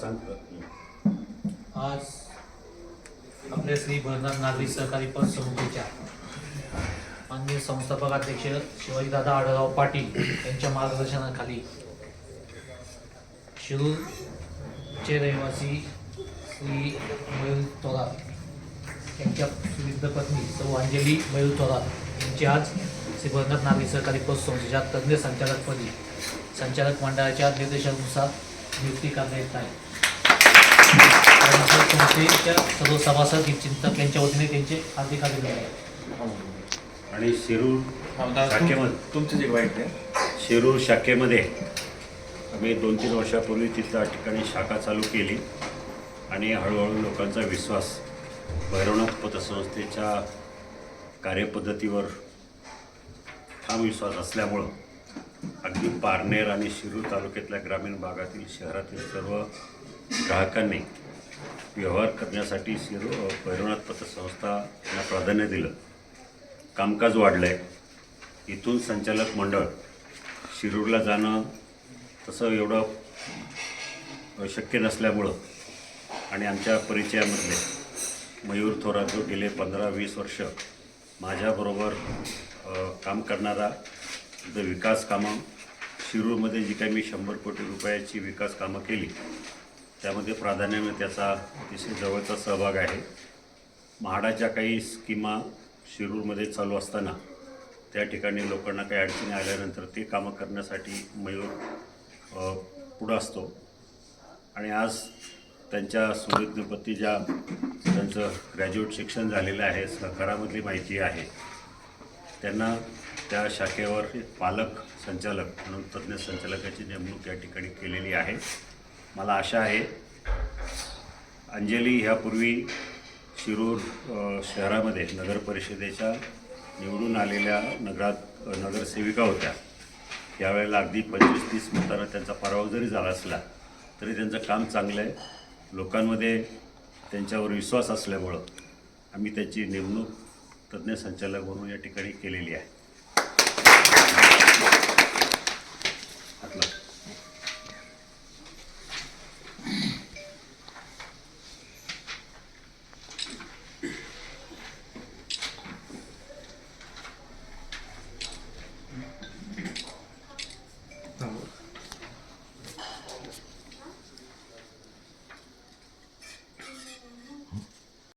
आज आपल्या श्री भरनाथ नागरी सहकारी पतसंस्थेच्या माननीय संस्थापक अध्यक्ष शिवाजीदादा आढळराव पाटील यांच्या मार्गदर्शनाखाली शिरूरचे रहिवासी श्री मयूर थोरात यांच्या सुविध पत्नी सौ अंजली मयूर थोरात यांची आज श्री भरनाथ नागरी सहकारी पतसंस्थेच्या तज्ज्ञ संचालकपदी संचालक मंडळाच्या निर्देशानुसार नियुक्ती करण्यात येत आहे. संस्थेच्या सर्व सभासद चिंतक यांच्या वतीने त्यांचे हार्दिक अभिनंदन आहे. आणि शिरूर शाखेमध्ये तुमचं जे वाईट आहे शिरूर शाखेमध्ये आम्ही 2-3 वर्षापूर्वी तिथं ठिकाणी शाखा चालू केली आणि हळूहळू लोकांचा विश्वास भैरवनाथ पतसंस्थेच्या कार्यपद्धतीवर ठाम विश्वास असल्यामुळं अगदी पारनेर आणि शिरूर तालुक्यातल्या ग्रामीण भागातील शहरातील सर्व ग्राहकांनी व्यवहार करण्यासाठी भैरवनाथ पतसंस्थांना प्राधान्य दिलं. कामकाज वाढलं आहे. इथून संचालक मंडळ शिरूरला जाणं तसं एवढं शक्य नसल्यामुळं आणि आमच्या परिचयामधले मयूर थोरात जो गेले 15-20 वर्ष माझ्याबरोबर काम करणारा विकास कामं शिरूरमध्ये जी काही मी 100 कोटी रुपयाची विकास कामं केली त्यामध्ये प्राधान्याने त्याचा अतिशय जवळचा सहभाग आहे. म्हाडाच्या काही स्कीमा शिरूरमध्ये चालू असताना त्या ठिकाणी लोकांना काही अडचणी आल्यानंतर ते कामं करण्यासाठी मयूर पुढं असतो आणि आज त्यांच्या सुविज्ञपती ज्या त्यांचं ग्रॅज्युएट शिक्षण झालेलं आहे, सहकारामधली माहिती आहे, त्यांना त्या शाखेवर पालक संचालक म्हणून तज्ज्ञ संचालकाची नेमणूक या ठिकाणी केलेली आहे. मला आशा आहे अंजली ह्यापूर्वी शिरूर शहरामध्ये नगर परिषदेच्या निवडून आलेल्या नगरसेविका होत्या. यावेळेला अगदी 25-30 मतांना त्यांचा पराभव जरी झाला असला तरी त्यांचं काम चांगलं आहे. लोकांमध्ये त्यांच्यावर विश्वास असल्यामुळं आम्ही त्याची नेमणूक तज्ज्ञ संचालक म्हणून या ठिकाणी केलेली आहे.